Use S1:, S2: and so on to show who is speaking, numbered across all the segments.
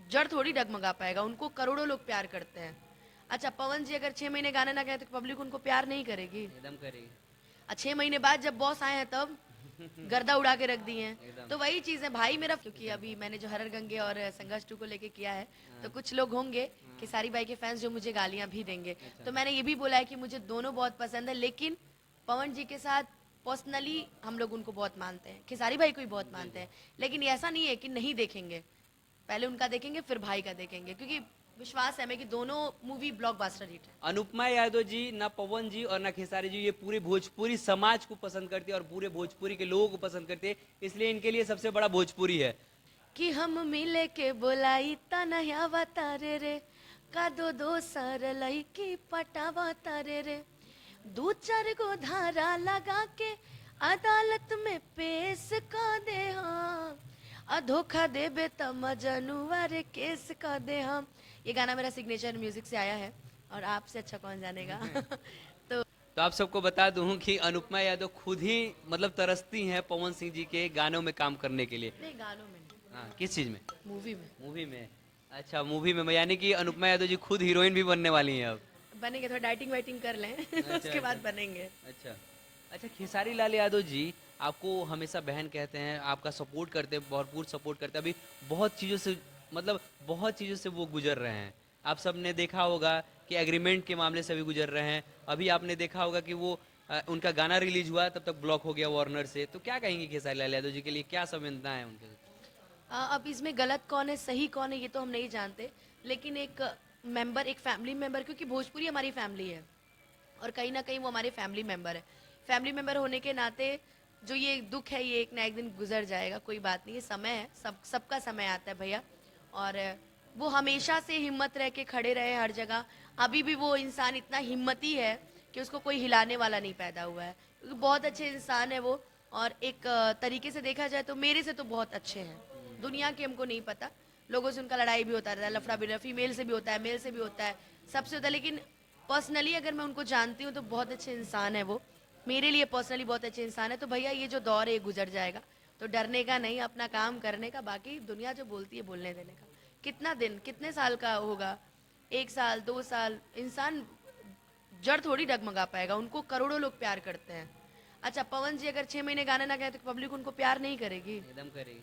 S1: जड़ थोड़ी डगमगा पाएगा, उनको करोड़ों लोग प्यार करते हैं। अच्छा, पवन जी अगर 6 महीने गाना ना गाए तो पब्लिक उनको प्यार नहीं करेगी?
S2: एकदम करेगी।
S1: 6 महीने बाद जब बॉस आए हैं तब गर्दा उड़ा के रख दिए हैं।
S2: एकदम।
S1: तो वही चीज़ है भाई मेरा, क्योंकि अभी मैंने जो हरर गंगे और संघर्ष 2 को लेके किया है, तो
S2: हाँ,
S1: कुछ लोग होंगे
S2: हाँ,
S1: खेसारी भाई के फैंस जो मुझे गालियां भी देंगे।
S2: अच्छा।
S1: तो मैंने ये भी बोला है कि मुझे दोनों बहुत पसंद है, लेकिन पवन जी के साथ पर्सनली हम लोग उनको बहुत मानते हैं, खेसारी भाई को भी बहुत मानते
S2: बिल्कुल।
S1: हैं। लेकिन ऐसा नहीं है कि नहीं देखेंगे, पहले उनका देखेंगे फिर भाई का देखेंगे, क्योंकि विश्वास है हमें कि दोनों मूवी ब्लॉकबस्टर हिट है।
S2: अनुपमा यादव जी ना पवन जी और ना खेसारी जी ये पूरे भोजपुरी समाज को पसंद करती है और पूरे भोजपुरी के लोगों को पसंद करती है, इसलिए इनके लिए सबसे बड़ा भोजपुरी है।
S1: कि हम मिले के बोलाई ता नया तारे रे, का दो सर लईकी पटावा तारे रे, दो चार गो धारा लगा के अदालत में पेश कर दे हम, धोखा देबे त मजनुआ रे केस कर दे हम। ये गाना मेरा सिग्नेचर म्यूजिक से आया है, और आपसे अच्छा कौन जानेगा। तो
S2: तो आप सबको बता दूं कि अनुपमा यादव खुद ही मतलब तरसती हैं पवन सिंह जी के गानों में काम करने के लिए।
S1: नहीं, गानों में नहीं,
S2: हाँ, किस चीज में?
S1: मूवी में।
S2: मूवी में। अच्छा, मूवी में यानी कि अनुपमा यादव जी खुद हीरोइन भी बनने वाली हैं अब।
S1: बनेंगे, थोड़ा डाइटिंग वाइटिंग कर लें।
S2: अच्छा,
S1: उसके
S2: अच्छा।
S1: बाद बनेंगे।
S2: अच्छा। अच्छा, खेसारी लाल यादव जी आपको हमेशा बहन कहते हैं, आपका सपोर्ट करते हैं, भरपूर सपोर्ट करते हैं। अभी बहुत चीज़ों से मतलब बहुत चीज़ों से वो गुजर रहे हैं। आप सब ने देखा होगा कि एग्रीमेंट के मामले से भी गुजर रहे हैं। अभी आपने देखा होगा कि वो उनका गाना रिलीज हुआ तब तक ब्लॉक हो गया वार्नर से। तो क्या कहेंगे खेसारी लाल यादव जी के लिए, क्या संवेदना है उनके?
S1: अब इसमें गलत कौन है सही कौन है ये तो हम नहीं जानते, लेकिन एक मेंबर, एक फैमिली मेंबर, क्योंकि भोजपुरी हमारी फैमिली है और कहीं ना कहीं वो हमारे फैमिली मेंबर है। फैमिली मेंबर होने के नाते जो ये दुख है ये एक ना एक दिन गुजर जाएगा, कोई बात नहीं, ये समय है, सबका समय आता है भैया। और वो हमेशा से हिम्मत रह के खड़े रहे हर जगह। अभी भी वो इंसान इतना हिम्मती है कि उसको कोई हिलाने वाला नहीं पैदा हुआ है, क्योंकि बहुत अच्छे इंसान है वो। और एक तरीके से देखा जाए तो मेरे से तो बहुत अच्छे हैं। दुनिया के हमको नहीं पता, लोगों से उनका लड़ाई भी होता रहता है, लफड़ा भी रहता है, फीमेल से भी होता है, मेल से भी होता है, सबसे होता है। लेकिन पर्सनली अगर मैं उनको जानती हूँ तो बहुत अच्छे इंसान है वो, मेरे लिए पर्सनली बहुत अच्छे इंसान है। तो भैया ये जो दौर है ये गुजर जाएगा, तो डरने का नहीं, अपना काम करने का, बाकी दुनिया जो बोलती है बोलने देने का। कितना दिन, कितने साल का होगा, 1 साल 2 साल, इंसान जड़ थोड़ी डगमगा पाएगा, उनको करोड़ों लोग प्यार करते हैं। अच्छा, पवन जी अगर 6 महीने गाना ना गाए तो पब्लिक उनको प्यार नहीं करेगी?
S2: एकदम करेगी।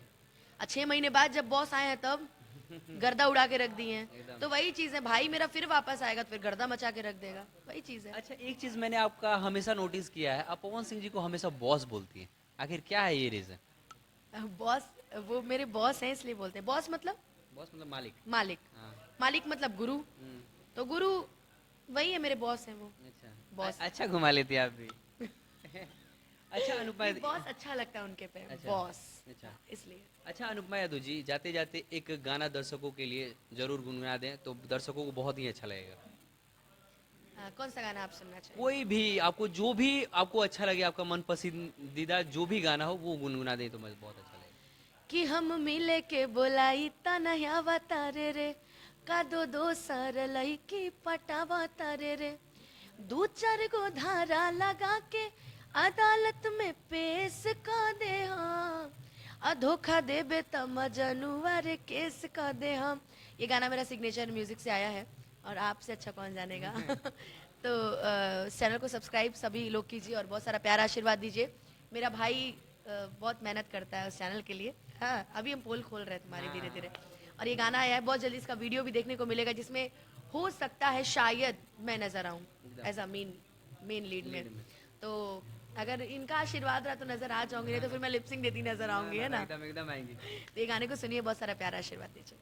S1: 6 महीने बाद जब बॉस आए हैं तब गर्दा उड़ा के रख दिए हैं।
S2: एकदम।
S1: तो वही चीज है भाई मेरा, फिर वापस आएगा तो फिर गर्दा मचा के रख देगा, वही चीज है।
S2: अच्छा, एक चीज मैंने आपका हमेशा नोटिस किया है, आप पवन सिंह जी को हमेशा बॉस बोलती हैं। आखिर क्या है ये रीजन?
S1: बॉस, वो मेरे बॉस हैं इसलिए बोलते हैं। बॉस मतलब
S2: बॉस मतलब मालिक।
S1: मालिक,
S2: हाँ।
S1: मालिक मतलब गुरु।
S2: हम्म।
S1: तो गुरु वही है, मेरे बॉस हैं वो।
S2: अच्छा।
S1: बॉस,
S2: अच्छा घुमा लेती हैं आप भी। अच्छा अनुपमा
S1: नहीं बॉस अच्छा लगता है उनके पे,
S2: अच्छा।
S1: बॉस,
S2: अच्छा।
S1: इसलिए।
S2: अच्छा अनुपमा यादव जी, जाते जाते एक गाना दर्शकों के लिए जरूर गुनगुना दें तो दर्शकों को बहुत ही अच्छा लगेगा।
S1: कौन सा गाना आप सुनना चाहिए?
S2: कोई भी आपको, जो भी आपको अच्छा लगे, आपका मन पसंदीदा जो भी गाना हो वो गुनगुना दें तो मुझे बहुत अच्छा लगेगा।
S1: कि हम मिले के बोलाई ता नया तारे रे, का दो सर लईकी पटावा तारे रे, दो चार गो धारा लगा के अदालत में पेश कर दे हम, धोखा देबे त मजनुआ रे केस कर दे हम। ये गाना मेरा सिग्नेचर म्यूजिक से आया है, और आपसे अच्छा कौन जानेगा। तो चैनल को सब्सक्राइब सभी लोग कीजिए और बहुत सारा प्यार आशीर्वाद दीजिए। मेरा भाई बहुत मेहनत करता है उस चैनल के लिए। हाँ, अभी हम पोल खोल रहे हैं तुम्हारे धीरे धीरे। और ये गाना आया है, बहुत जल्दी इसका वीडियो भी देखने को मिलेगा, जिसमें हो सकता है शायद मैं नजर आऊँ
S2: एकदम।
S1: एज अ मेन लीड में।
S2: लीड में।
S1: तो अगर इनका आशीर्वाद रहा तो नजर आ जाऊंगी, नहीं तो फिर मैं लिपसिंग देती नजर
S2: ना
S1: आऊंगी,
S2: ना
S1: है
S2: ना,
S1: ना।
S2: एकदम एकदम आएंगी।
S1: तो ये गाने को सुनिए, बहुत सारा प्यार आशीर्वाद दीजिए।